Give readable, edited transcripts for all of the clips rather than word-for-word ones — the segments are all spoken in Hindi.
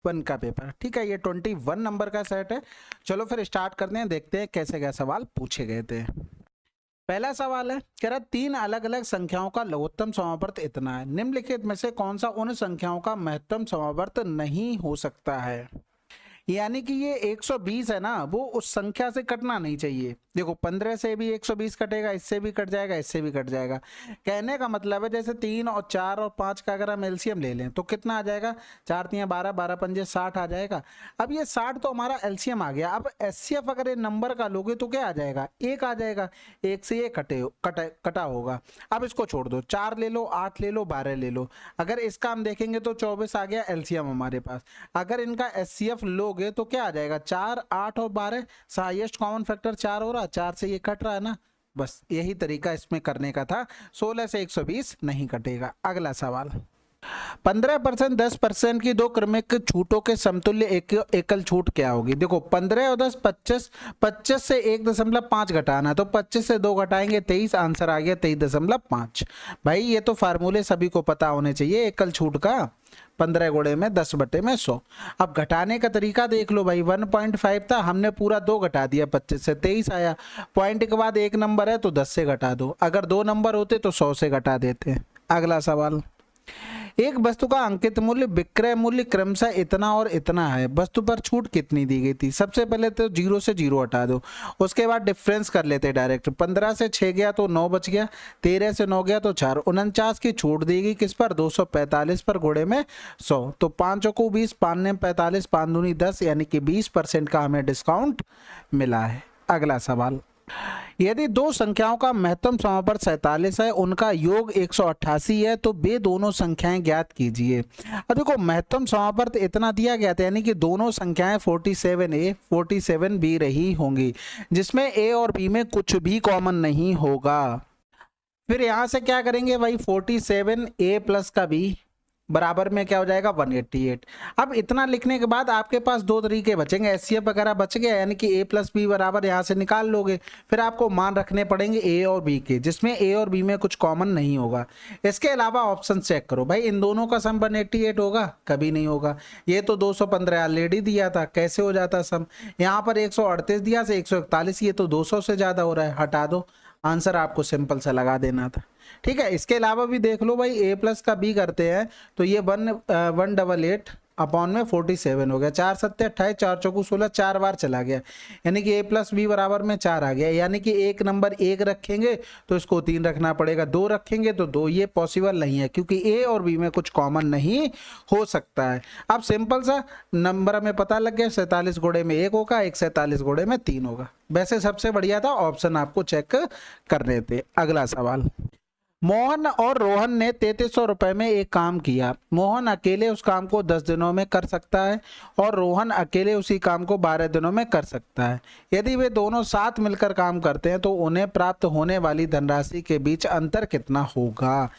वन का पेपर। ठीक है, ये 21 नंबर का सेट है। चलो फिर स्टार्ट करते हैं, देखते हैं कैसे क्या सवाल पूछे गए थे। पहला सवाल है, कह रहा तीन अलग अलग संख्याओं का लघुत्तम समावर्त इतना है, निम्नलिखित में से कौन सा उन संख्याओं का महत्तम समावर्त नहीं हो सकता है। यानी कि ये 120 है ना, वो उस संख्या से कटना नहीं चाहिए। देखो 15 से भी 120 कटेगा, इससे भी कट जाएगा, इससे भी कट जाएगा। कहने का मतलब है जैसे 3 और 4 और 5 का अगर हम एलसीएम ले लें तो कितना आ जाएगा, 4 3 12, 12 पंजे 60 आ जाएगा। अब ये 60 तो हमारा एलसीएम आ गया। अब एचसीएफ अगर ये नंबर का लोगे तो क्या आ जाएगा, 1 आ जाएगा। 1 से ये कटा होगा। अब इसको छोड़ दो, 4 ले लो, 8 ले लो, 12 ले लो। अगर इसका हम देखेंगे तो 24 आ गया एलसीएम हमारे पास। अगर इनका एचसीएफ लोगे तो क्या आ जाएगा, 4 8 और 12, हाईएस्ट कॉमन फैक्टर 4 हो रहा, 4 से ये कट रहा है ना। बस यही तरीका इसमें करने का था। 16 से 120 नहीं कटेगा। अगला सवाल, 15%, 10% की दो क्रमिक छूटों के समतुल्य एकल छूट क्या होगी। देखो 15 और 10 25, 25 से 1.5 घटाना, तो 25 से 2 घटाएंगे 23, आंसर आ गया 23.5। भाई ये तो फार्मूले सभी को पता होने चाहिए एकल छूट का। 15 गुणे में 10/100। अब घटाने का तरीका देख लो भाई, 1.5 था, हमने पूरा 2 घटा दिया, 25 से 23 आया। पॉइंट के बाद एक नंबर है तो 10 से घटा दो, अगर 2 नंबर होते तो 100 से घटा देते। अगला सवाल, एक वस्तु का अंकित मूल्य विक्रय मूल्य क्रमशः इतना और इतना है, वस्तु पर छूट कितनी दी गई थी। सबसे पहले तो 0 से 0 हटा दो, उसके बाद डिफरेंस कर लेते डायरेक्ट। 15 से 6 गया तो 9 बच गया, 13 से 9 गया तो 4, 49 की छूट दी गई किस पर, 245 पर, गुणे में 100, तो 5 को 20, 5 ने 45, 5 दूनी 10, यानी कि 20% का हमें डिस्काउंट मिला है। अगला सवाल, यदि दो संख्याओं का महत्तम समावर्त 47 है, उनका योग 188 है, तो वे दोनों संख्याएं ज्ञात कीजिए। अब देखो महत्तम समावर्त इतना दिया गया था, यानी कि दोनों संख्याएं 47A 47B रही होंगी, जिसमें A और B में कुछ भी कॉमन नहीं होगा। फिर यहां से क्या करेंगे भाई, 47A प्लस का B बराबर में क्या हो जाएगा, 188। अब इतना लिखने के बाद आपके पास दो तरीके बचेंगे, एचसीएफ वगैरह बच गया, यानी कि A प्लस बी बराबर यहाँ से निकाल लोगे। फिर आपको मान रखने पड़ेंगे A और B के, जिसमें A और B में कुछ कॉमन नहीं होगा। इसके अलावा ऑप्शन चेक करो भाई, इन दोनों का सम 188 होगा, कभी नहीं होगा। ये तो 215 ऑलरेडी दिया था, कैसे हो जाता सम। यहाँ पर 138 दिया से 141, ये तो 200 से ज्यादा हो रहा है, हटा दो, आंसर आपको सिंपल सा लगा देना था। ठीक है, इसके अलावा भी देख लो भाई, A प्लस का B करते हैं तो ये 188 अपॉन में 47 हो गया, 4 7 28, 4 चौकू 16, 4 बार चला गया, यानी कि A प्लस B बराबर में 4 आ गया। यानी कि एक नंबर 1 रखेंगे तो इसको 3 रखना पड़ेगा, 2 रखेंगे तो 2, ये पॉसिबल नहीं है क्योंकि A और B में कुछ कॉमन नहीं हो सकता है। अब सिंपल सा नंबर हमें पता लग गया, 47 गुणे में 1 होगा, 147 गुणे में 3 होगा। वैसे सबसे बढ़िया था ऑप्शन आपको चेक करने थे। अगला सवाल, मोहन और रोहन ने 3300 रुपए में एक काम किया। मोहन अकेले उस काम को 10 दिनों में कर सकता है और रोहन अकेले उसी काम को 12 दिनों में कर सकता है। यदि वे दोनों साथ मिलकर काम करते हैं तो उन्हें प्राप्त होने वाली धनराशि के बीच अंतर कितना होगा।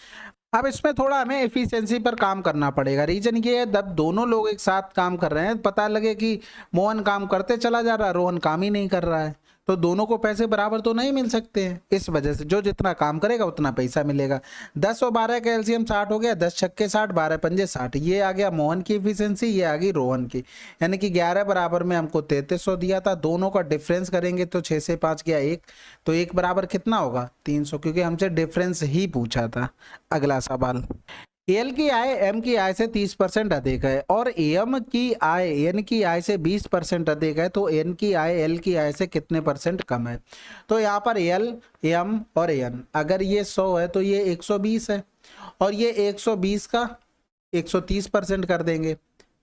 अब इसमें थोड़ा हमें एफिशिएंसी पर काम करना पड़ेगा। रीजन ये है, जब दोनों लोग एक साथ काम कर रहे हैं, पता लगे कि मोहन काम करते चला जा रहा है, रोहन काम ही नहीं कर रहा है, तो दोनों को पैसे बराबर तो नहीं मिल सकते हैं। इस वजह से जो जितना काम करेगा उतना पैसा मिलेगा। 10 और 12 का एलसीएम 60 हो गया, 10 छक्के 60, 12 पंजे 60, ये आ गया मोहन की एफिशिएंसी, ये आ गई रोहन की। यानी कि 11 बराबर में हमको 3300 दिया था, दोनों का डिफरेंस करेंगे तो 6 से 5 गया 1, तो 1 बराबर कितना होगा, 300, क्योंकि हमसे डिफरेंस ही पूछा था। अगला सवाल, एल की आय एम की आय से 30% अधिक है और एम की आय एन की आय से 20% अधिक है, तो एन की आय एल की आय से कितने % कम है। तो यहाँ पर एल, एम और एन, अगर ये 100 है तो ये 120 है, और ये 120 का 130% कर देंगे,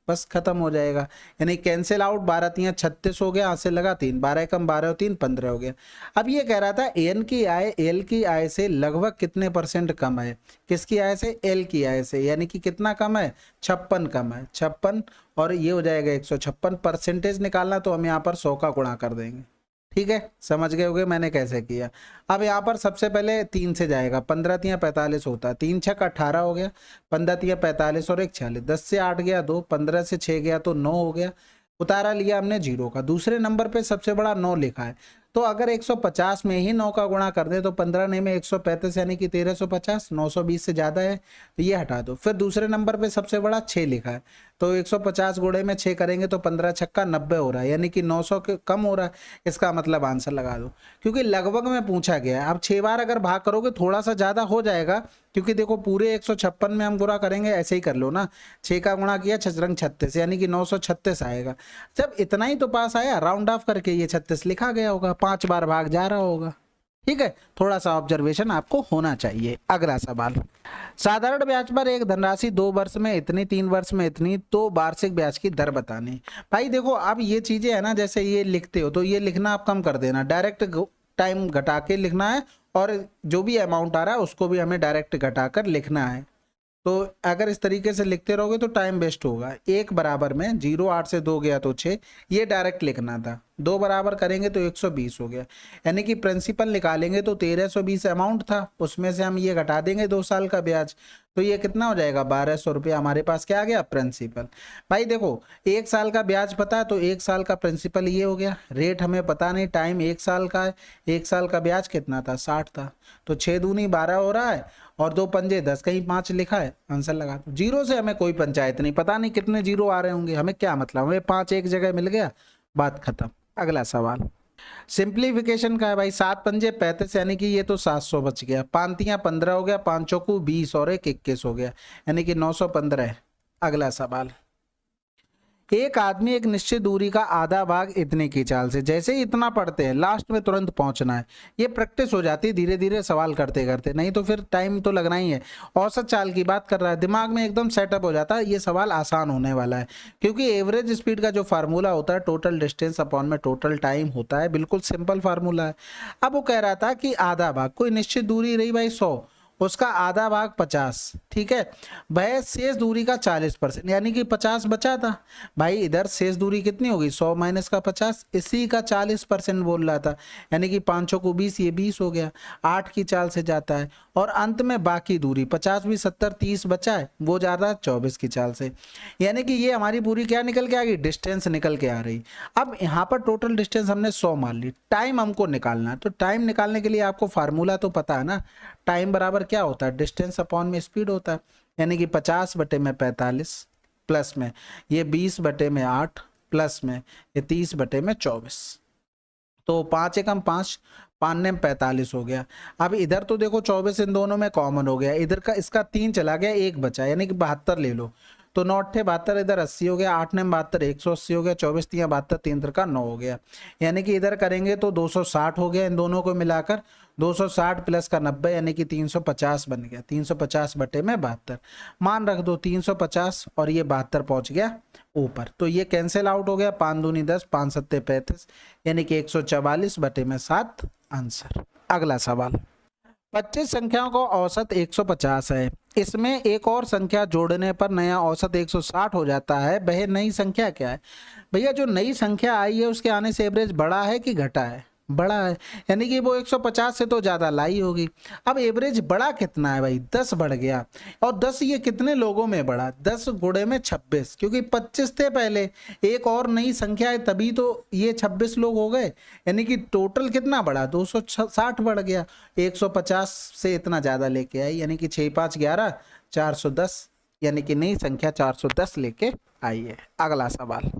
बस खत्म हो जाएगा। यानी कैंसिल आउट, 12 3 36 हो गया, हाथ से लगा 3, 12 कम 12 और 3 15 हो गया। अब ये कह रहा था एन की आय एल की आय से लगभग कितने % कम है। किसकी आय से, एल की आय से, यानी कि कितना कम है, 56 कम है, 56, और ये हो जाएगा 156। परसेंटेज निकालना तो हम यहाँ पर 100 का गुणा कर देंगे। ठीक है, समझ गए होगे मैंने कैसे किया। अब यहाँ पर सबसे पहले 3 से जाएगा, 15 3 45 होता है, 3 6 18 हो गया, 15 3 45 और 1 46, 10 से 8 गया 2, 15 से 6 गया तो 9 हो गया, उतारा लिया हमने 0 का। दूसरे नंबर पे सबसे बड़ा 9 लिखा है, तो अगर 150 में ही 9 का गुणा कर दे तो 15 ने में 135 यानी कि 1350, 920 से ज्यादा है तो ये हटा दो। फिर दूसरे नंबर पे सबसे बड़ा 6 लिखा है, तो 150 गुणे में 6 करेंगे तो 15 छक्का 90 हो रहा है, यानी कि 900 के कम हो रहा है। इसका मतलब आंसर लगा दो, क्योंकि लगभग में पूछा गया है। अब 6 बार अगर भाग करोगे थोड़ा सा ज़्यादा हो जाएगा, क्योंकि देखो पूरे 156 में हम गुणा करेंगे, ऐसे ही कर लो ना, 6 का गुणा किया 6 रंग 36, यानी कि 936 आएगा। जब इतना ही तो पास आया, राउंड ऑफ करके ये 36 लिखा गया होगा, 5 बार भाग जा रहा होगा। ठीक है, थोड़ा सा ऑब्जर्वेशन आपको होना चाहिए। अगला सवाल, साधारण ब्याज पर एक धनराशि 2 वर्ष में इतनी, 3 वर्ष में इतनी, तो वार्षिक ब्याज की दर बतानी। भाई देखो, अब ये चीजें है ना, जैसे ये लिखते हो तो ये लिखना आप कम कर देना, डायरेक्ट टाइम घटा के लिखना है, और जो भी अमाउंट आ रहा है उसको भी हमें डायरेक्ट घटाकर लिखना है। तो अगर इस तरीके से लिखते रहोगे तो टाइम वेस्ट होगा। 1 बराबर में 0, 8 से 2 गया तो 6, ये डायरेक्ट लिखना था। 2 बराबर करेंगे तो 120 हो गया, यानी कि प्रिंसिपल निकालेंगे तो 1320 अमाउंट था, उसमें से हम ये घटा देंगे 2 साल का ब्याज, तो ये कितना हो जाएगा 1200 रुपया। हमारे पास क्या आ गया, प्रिंसिपल। भाई देखो, 1 साल का ब्याज पता है तो 1 साल का प्रिंसिपल ये हो गया, रेट हमें पता नहीं, टाइम 1 साल का है, 1 साल का ब्याज कितना था 60 था, तो 6 दूनी 12 हो रहा है, और 2 पंजे 10, कहीं 5 लिखा है, आंसर लगा दो। जीरो से हमें कोई पंचायत नहीं, पता नहीं कितने जीरो आ रहे होंगे, हमें क्या मतलब, हमें 5 एक जगह मिल गया, बात खत्म। अगला सवाल सिंप्लीफिकेशन का है भाई। 7 पंजे 35, यानी कि ये तो 700 बच गया, 5 15 हो गया, 5 चौकू 20 और 1 21 हो गया, यानी कि 915 है। अगला सवाल, एक आदमी एक निश्चित दूरी का आधा भाग इतने की चाल से, जैसे ही इतना पढ़ते हैं लास्ट में तुरंत पहुंचना है। ये प्रैक्टिस हो जाती है धीरे धीरे सवाल करते करते, नहीं तो फिर टाइम तो लगना ही है। औसत चाल की बात कर रहा है, दिमाग में एकदम सेटअप हो जाता है, ये सवाल आसान होने वाला है, क्योंकि एवरेज स्पीड का जो फार्मूला होता है टोटल डिस्टेंस अपॉन में टोटल टाइम होता है, बिल्कुल सिंपल फार्मूला है। अब वो कह रहा था कि आधा भाग, कोई निश्चित दूरी रही भाई 100, उसका आधा भाग 50, ठीक है, वह शेष दूरी का 40%, यानी कि 50 बचा था। भाई इधर शेष दूरी कितनी होगी, 100 माइनस का 50, इसी का 40% बोल रहा था, यानी कि 5 को 20, ये 20 हो गया, 8 की चाल से जाता है, और अंत में बाकी दूरी 50 भी 70 30 बचा है, वो जा रहा है 24 की चाल से, यानी कि ये हमारी पूरी क्या निकल के आ गई, डिस्टेंस निकल के आ रही। अब यहाँ पर टोटल डिस्टेंस हमने 100 मान ली, टाइम हमको निकालना है, तो टाइम निकालने के लिए आपको फार्मूला तो पता है ना, टाइम बराबर क्या होता है, डिस्टेंस अपॉन में स्पीड होता है, यानी कि 50 बटे में 45 प्लस में ये 20 बटे में 8 प्लस में ये 30 बटे में 24, तो 5 एकम 5, 5 ने 45 हो गया। अब इधर तो देखो 24 इन दोनों में कॉमन हो गया, इधर का इसका 3 चला गया, 1 बचा, यानी कि 72 ले लो, तो 9 अट्ठे 72, इधर 80 हो गया, 8 ने 72 180 हो गया, 24 तिया 72, 3 का 9 हो गया, यानी कि इधर करेंगे तो 260 हो गया, इन दोनों को मिलाकर 260 प्लस का 90, यानी कि 350 बन गया, 350 बटे में 72, मान रख दो 350, और ये 72 पहुंच गया ऊपर, तो ये कैंसिल आउट हो गया, 5 दूनी 10, 5 सत्ते 35, यानी कि 144 बटे में 7 आंसर। अगला सवाल, 25 संख्याओं का औसत 150 है, इसमें एक और संख्या जोड़ने पर नया औसत 160 हो जाता है, वह नई संख्या क्या है। भैया जो नई संख्या आई है उसके आने से एवरेज बढ़ा है कि घटा है, बड़ा है, यानी कि वो 150 से तो ज़्यादा लाई होगी। अब एवरेज बड़ा कितना है भाई, 10 बढ़ गया, और 10 ये कितने लोगों में बढ़ा, 10 गुणे में 26, क्योंकि 25 थे पहले, एक और नई संख्या है तभी तो ये 26 लोग हो गए, यानी कि टोटल कितना बढ़ा, 260 बढ़ गया, 150 से इतना ज़्यादा लेके आई, यानी कि 6 5 11 410, यानी कि नई संख्या 410 लेके आई है। अगला सवाल,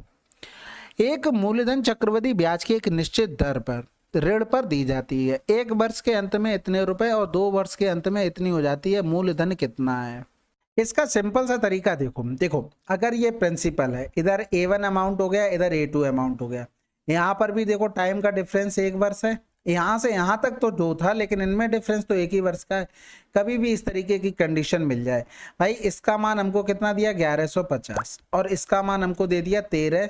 एक मूलधन चक्रवृद्धि ब्याज की एक निश्चित दर पर ऋण पर दी जाती है, 1 वर्ष के अंत में इतने रुपए और 2 वर्ष के अंत में इतनी हो जाती है, मूलधन कितना है। इसका सिंपल सा तरीका देखो अगर ये प्रिंसिपल है, इधर A1 अमाउंट हो गया, इधर A2 अमाउंट हो गया, यहाँ पर भी देखो टाइम का डिफरेंस 1 वर्ष है, यहाँ से यहाँ तक तो 2 था, लेकिन इनमें डिफरेंस तो 1 ही वर्ष का है। कभी भी इस तरीके की कंडीशन मिल जाए, भाई इसका मान हमको कितना दिया 1150, और इसका मान हमको दे दिया 13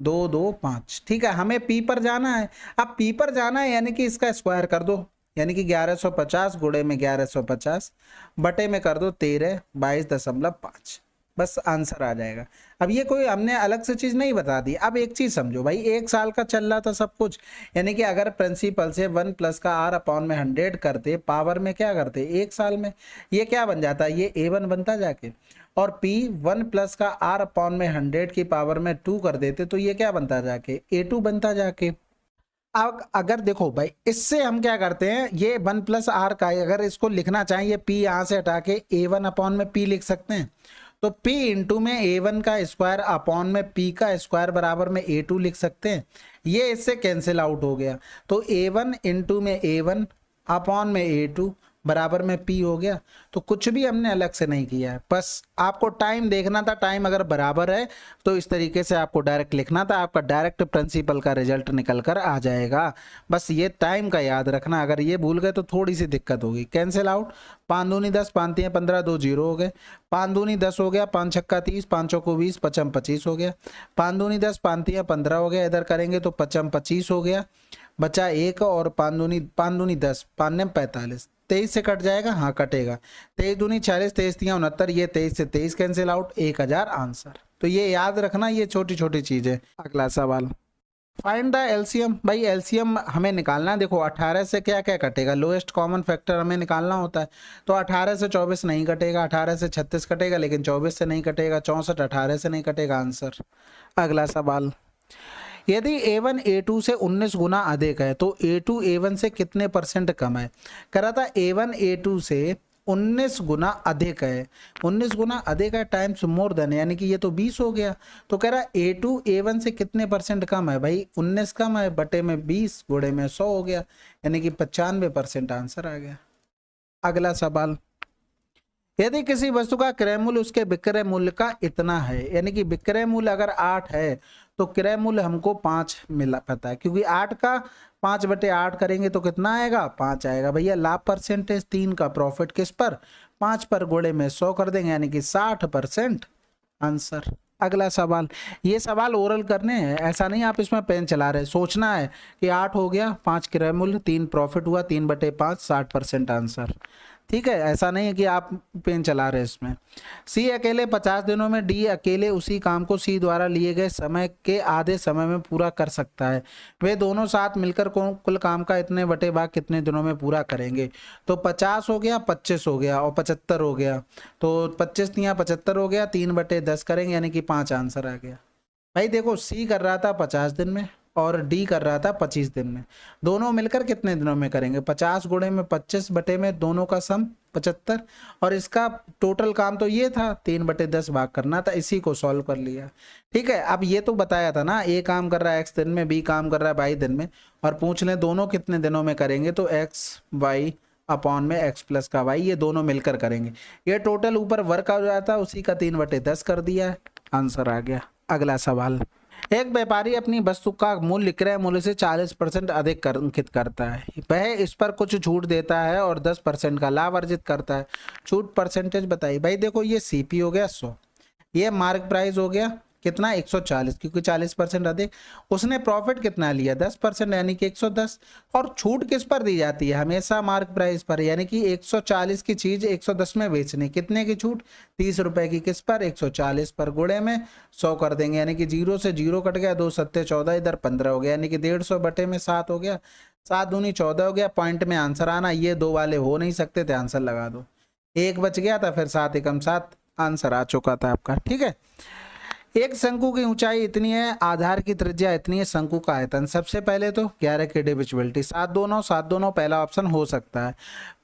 2 2 5, ठीक है, हमें P पर जाना है। अब P पर जाना है, यानी कि इसका स्क्वायर कर दो, यानी कि 1150 गुणे में 1150 बटे में कर दो 13 22.5, बस आंसर आ जाएगा। अब ये कोई हमने अलग से चीज नहीं बता दी। अब एक चीज समझो भाई, 1 साल का चल रहा था सब कुछ, यानी कि अगर प्रिंसिपल से 1 प्लस का R अपॉन में 100 करते, पावर में क्या करते 1 साल में, ये क्या बन जाता है, ये A1 बनता जाके, और P 1 प्लस का R अपॉन में 100 की पावर में 2 कर देते, तो ये क्या बनता जाके A2 बनता जाके। अब अगर देखो भाई, इससे हम क्या करते हैं, ये 1 प्लस R का अगर इसको लिखना चाहें, ये P यहाँ से हटा के A1 अपॉन में P लिख सकते हैं, तो p इंटू में a1 का स्क्वायर अपॉन में p का स्क्वायर बराबर में a2 लिख सकते हैं। ये इससे कैंसिल आउट हो गया, तो a1 इंटू में a1 अपॉन में a2 बराबर में p हो गया। तो कुछ भी हमने अलग से नहीं किया है, बस आपको टाइम देखना था। टाइम अगर बराबर है तो इस तरीके से आपको डायरेक्ट लिखना था, आपका डायरेक्ट प्रिंसिपल का रिजल्ट निकल कर आ जाएगा। बस ये टाइम का याद रखना, अगर ये भूल गए तो थोड़ी सी दिक्कत होगी। कैंसिल आउट, 5 दूनी 10, 5 तियां 15, 2 जीरो हो गए। 5 दूनी 10 हो गया, 5 छक्का 30, 5 चौको 20, 55 25 हो गया। 5 दूनी 10, 5 तियां 15 हो गया। इधर करेंगे तो 55 25 हो गया, बचा 1 और 5 दूनी 10, 5 ने 45, 23 से कट जाएगा, हाँ कटेगा। 23 दूनी 46, 23 तियां 69, ये 23 से 23 कैंसिल आउट, 1000 आंसर। तो ये याद रखना, ये छोटी छोटी चीजें। अगला सवाल, फाइंड द एलसीएम। भाई एलसीएम हमें निकालना है। देखो 18 से क्या क्या कटेगा, लोएस्ट कॉमन फैक्टर हमें निकालना होता है। तो 18 से 24 नहीं कटेगा, 18 से 36 कटेगा, लेकिन 24 से नहीं कटेगा। 64 18 से नहीं कटेगा, आंसर। अगला सवाल, यदि a1 a2 से 19 गुना अधिक है तो a2 a1 से कितने परसेंट कम है। कह रहा था a1 a2 से 19 गुना अधिक है, 19 गुना अधिक है टाइम्स मोर देन, यानी कि ये तो 20 हो गया। तो कह रहा a2 a1 से कितने परसेंट कम है। भाई 19 कम है, बटे में 20 गुणे में 100 हो गया, यानी कि 95% आंसर आ गया। अगला सवाल, यदि किसी वस्तु का क्रय मूल्य उसके विक्रय मूल्य का इतना है, यानी कि विक्रय मूल्य अगर 8 है तो क्रय मूल्य हमको 5 मिला पता है, क्योंकि 8 का 5/8 करेंगे तो कितना आएगा, 5 आएगा। भैया लाभ परसेंटेज 3 का, प्रॉफिट किस पर, 5 पर, गुणे में 100 कर देंगे, यानी कि 60% आंसर। अगला सवाल, ये सवाल ओरल करने हैं, ऐसा नहीं आप इसमें पेन चला रहे, सोचना है कि 8 हो गया, 5 क्रय मूल्य, 3 प्रॉफिट हुआ, 3/5, 60% आंसर। ठीक है, ऐसा नहीं है कि आप पेन चला रहे इसमें। सी अकेले 50 दिनों में डी अकेले उसी काम को सी द्वारा लिए गए समय के आधे समय में पूरा कर सकता है। वे दोनों साथ मिलकर कुल काम का इतने बटे भाग कितने दिनों में पूरा करेंगे। तो 50 हो गया, 25 हो गया और 75 हो गया, तो 25 तियां 75 हो गया, 3/10 करेंगे, यानी कि 5 आंसर आ गया। भाई देखो सी कर रहा था 50 दिन में और डी कर रहा था 25 दिन में, दोनों मिलकर कितने दिनों में करेंगे। 50 गुणे में 25 बटे में दोनों का सम 75, और इसका टोटल काम तो ये था, 3/10 भाग करना था, इसी को सॉल्व कर लिया। ठीक है, अब ये तो बताया था ना, ए काम कर रहा है x दिन में, बी काम कर रहा है y दिन में, और पूछ लें दोनों कितने दिनों में करेंगे, तो x y अपॉन में x प्लस का y, ये दोनों मिलकर करेंगे। ये टोटल ऊपर वर्क आ जाता है, उसी का 3/10 कर दिया है, आंसर आ गया। अगला सवाल, एक व्यापारी अपनी वस्तु का मूल्य क्रय मूल्य से 40% अधिक अंकित करता है, वह इस पर कुछ छूट देता है और 10% का लाभ अर्जित करता है। छूट परसेंटेज बताइए। भाई देखो ये सीपी हो गया 100, ये मार्क प्राइस हो गया कितना 140, क्योंकि 40% अधिक। उसने प्रॉफिट कितना लिया 10%, यानी कि 110। और छूट किस पर दी जाती है, हमेशा मार्क प्राइस पर, यानी कि 140 की चीज 110 में बेचनी, कितने की छूट 30 रुपए की, किस पर 140 पर, गुणे में 100 कर देंगे, यानी कि 0 से 0 कट गया, 2 सत्ते 14, इधर 15 हो गया, यानी कि 150 बटे में 7 हो गया, 7 दूनी 14 हो गया। पॉइंट में आंसर आना, ये दो वाले हो नहीं सकते थे, आंसर लगा दो। एक बच गया था, फिर 7 एकम 7 आंसर आ चुका था आपका। ठीक है, एक शंकु की ऊंचाई इतनी है, आधार की त्रिज्या इतनी है, शंकु का आयतन। सबसे पहले तो 11 की डिविजिबिलिटी, 7 2 9, 7 2 9 पहला ऑप्शन हो सकता है।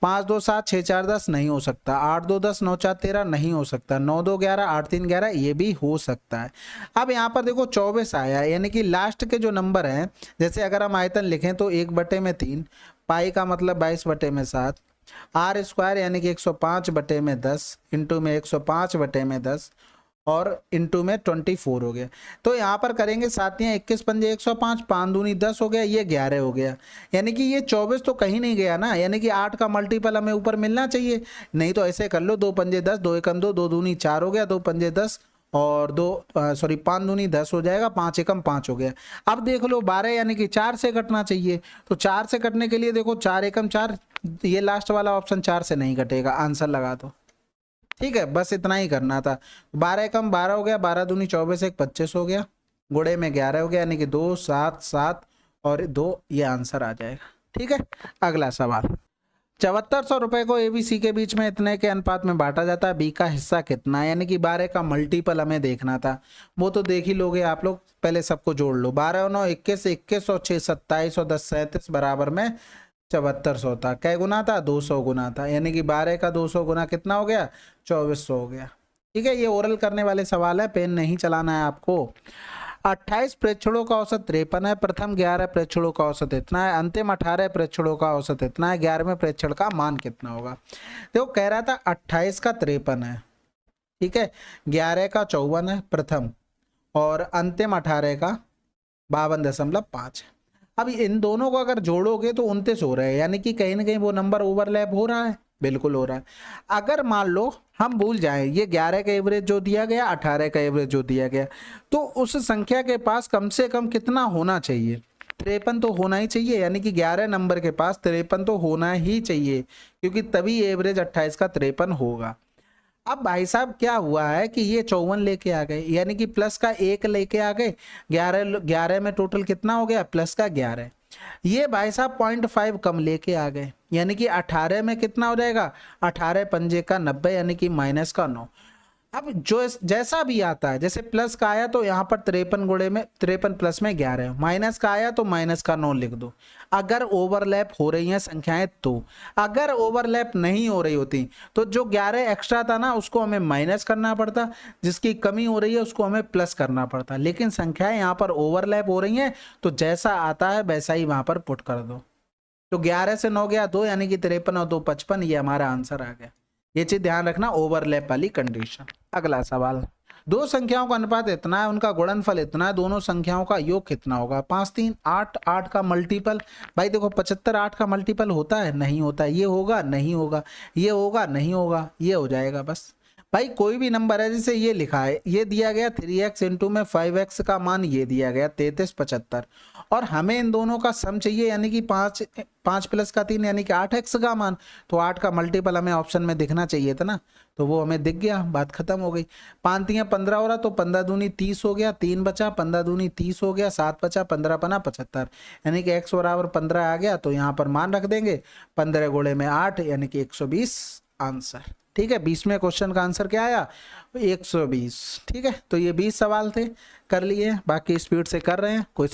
5 2 7, 6 4 10 नहीं हो सकता। 8 2 10, 9 4 13 नहीं हो सकता। 9 2 11, 8 3 11 ये भी हो सकता है। अब यहाँ पर देखो 24 आया है, यानी कि लास्ट के जो नंबर हैं, जैसे अगर हम आयतन लिखें तो 1/3, पाई का मतलब 22/7, आर स्क्वायर यानी कि 105/10 इंटू में 105/10 और इंटू में 24 हो गया। तो यहाँ पर करेंगे साथियाँ 21 पंजे 105, 5 दूनी 10 हो गया, ये 11 हो गया, यानी कि ये 24 तो कहीं नहीं गया ना, यानी कि 8 का मल्टीपल हमें ऊपर मिलना चाहिए। नहीं तो ऐसे कर लो, 2 पंजे 10, 2 एकम 2, 2 दूनी 4 हो गया, 2 पंजे 10 और 5 दूनी 10 हो जाएगा, 5 एकम 5 हो गया। अब देख लो 12 यानी कि 4 से कटना चाहिए, तो 4 से कटने के लिए देखो 4 एकम 4, ये लास्ट वाला ऑप्शन 4 से नहीं कटेगा, आंसर लगा दो। ठीक है, बस इतना ही करना था। 12 एकम 12 हो गया, 12 दूनी 24, 1 25 हो गया, गुणे में 11 हो गया, यानी कि 2 7 7 और 2, ये आंसर आ जाएगा। ठीक है, अगला सवाल, 7400 रुपए को एबीसी के बीच में इतने के अनुपात में बांटा जाता है, बी का हिस्सा कितना है, यानी कि 12 का मल्टीपल हमें देखना था, वो तो देख ही लोगे आप लोग, पहले सबको जोड़ लो। 12 9 21, 21 और 6 27 और 10 37 बराबर में 7400 था। कै गुना था 200 गुना था, यानी कि 12 का 200 गुना कितना हो गया 2400 हो गया। ठीक है, ये ओरल करने वाले सवाल है, पेन नहीं चलाना है आपको। 28 प्रेक्षणों का औसत 53 है, प्रथम 11 प्रेक्षणों का औसत इतना है, अंतिम 18 प्रेक्षणों का औसत इतना है, 11वें प्रेक्षण का मान कितना होगा। देखो कह रहा था 28 का 53 है, ठीक है, 11 का 54 है प्रथम, और अंतिम 18 का 52.5 है। अब इन दोनों को अगर जोड़ोगे तो 29 हो रहा है, यानी कि कहीं ना कहीं वो नंबर ओवरलैप हो रहा है, बिल्कुल हो रहा है। अगर मान लो हम भूल जाएं ये 11 का एवरेज जो दिया गया, 18 का एवरेज जो दिया गया, तो उस संख्या के पास कम से कम कितना होना चाहिए, 53 तो होना ही चाहिए, यानी कि 11 नंबर के पास 53 तो होना ही चाहिए, क्योंकि तभी एवरेज 28 का 53 होगा। अब भाई साहब क्या हुआ है कि ये 54 लेके आ गए, यानी कि प्लस का 1 लेके आ गए, 11 में टोटल कितना हो गया, प्लस का 11। ये भाई साहब 0.5 कम लेके आ गए, यानी कि 18 में कितना हो जाएगा, 18 पंजे का 90, यानी कि माइनस का 9। अब जो जैसा भी आता है, जैसे प्लस का आया तो यहाँ पर 53 गुणे में 53 प्लस में 11, माइनस का आया तो माइनस का 9 लिख दो। अगर ओवरलैप हो रही हैं संख्याएं तो, अगर ओवरलैप नहीं हो रही होती तो जो 11 एक्स्ट्रा था ना उसको हमें माइनस करना पड़ता, जिसकी कमी हो रही है उसको हमें प्लस करना पड़ता, लेकिन संख्याएं यहाँ पर ओवरलैप हो रही हैं तो जैसा आता है वैसा ही वहां पर पुट कर दो। तो 11 से 9 गया 2, यानी कि 53 और 2 55, ये हमारा आंसर आ गया। ये चीज ध्यान रखना, ओवरलैप वाली कंडीशन। अगला सवाल, दो संख्याओं का अनुपात इतना है, उनका गुणनफल इतना है, दोनों संख्याओं का योग कितना होगा। 5 3 8, 8 का मल्टीपल, भाई देखो 75 8 का मल्टीपल होता है, नहीं होता, ये होगा नहीं होगा, ये होगा नहीं होगा, ये हो जाएगा बस। भाई कोई भी नंबर है, जैसे ये लिखा है, ये दिया गया 3x इंटू में 5x का मान ये दिया गया 33 75, और हमें इन दोनों का सम चाहिए, यानी कि 5 प्लस का 3 यानी कि 8x का मान, तो 8 का मल्टीपल हमें ऑप्शन में दिखना चाहिए था ना, तो वो हमें दिख गया, बात खत्म हो गई। 5 3 15 हो रहा, तो 15 दूनी 30 हो गया, 3 बचा, 15 दूनी 30 हो गया, 7 बचा, 15 पना 75, यानी कि x बराबर 15 आ गया, तो यहाँ पर मान रख देंगे 15 गुणे में 8, यानी कि 120 आंसर। ठीक है, 20वें क्वेश्चन का आंसर क्या आया, 120। ठीक है, तो ये 20 सवाल थे, कर लिए, बाकी स्पीड से कर रहे हैं, कोई